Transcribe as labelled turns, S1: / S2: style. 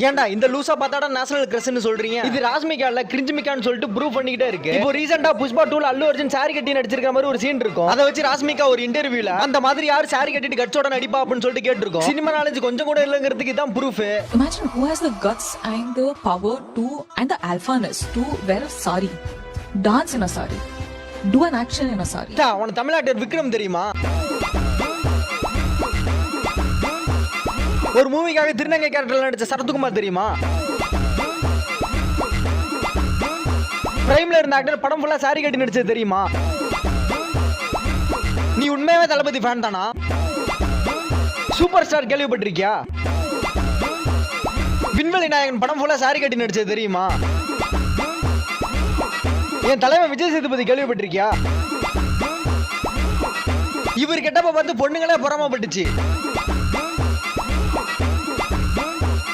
S1: ஏன்டா இந்த லூசா பார்த்தாடா நேஷனல் கிரஷ்னு சொல்றீங்க? இது ராஷ்மிகா இல்ல கிரிஞ்சுமிகான்னு சொல்லிட்டு ப்ரூவ் பண்ணிக்கிட்டே இருக்கு. இப்போ ரீசெண்டா புஷ்பா 2ல அல்லு அர்ஜுன் சாரி கட்டி நடிச்சிருக்கிற மாதிரி ஒரு சீன் இருக்கும். அதை வச்சு ராஷ்மிகா ஒரு இன்டர்வியூல அந்த மாதிரி யார் சாரி கட்டிட்டு கட்சோட நடிப்பா அப்படின்னு சொல்லிட்டு கேட்டிருக்கோம். சினிமா நாலேஜ் கொஞ்சம் கூட இல்லங்கிறதுக்கு இதான் proof.
S2: Imagine who has the guts and the power to and the alphaness to wear a sari, dance in a sari, do an action in a sari.
S1: அவன் தமிழ்நாட்டு விக்ரம் தெரியுமா? ஒரு மூவிக்காக திருநங்கை கேரக்டர்ல நடிச்ச சரத்குமார் தெரியுமா? பிரைம்ல இருந்த ஆக்டர் படம் ஃபுல்லா சாரி கட்டி நடிச்சது தெரியுமா? நீ உண்மையாவே தளபதி ஃபேன் தானா? சூப்பர் ஸ்டார் கேள்விப்பட்டிருக்கியா? விண்வெளி நாயகன் படம் ஃபுல்லா சாரி கட்டி நடிச்சது தெரியுமா? என் தலைவன் விஜய் சேதுபதி கேள்விப்பட்டிருக்கியா? இவர் கெட்டப்ப பார்த்து பொண்ணுங்களே பொறாமப்பட்டுச்சு.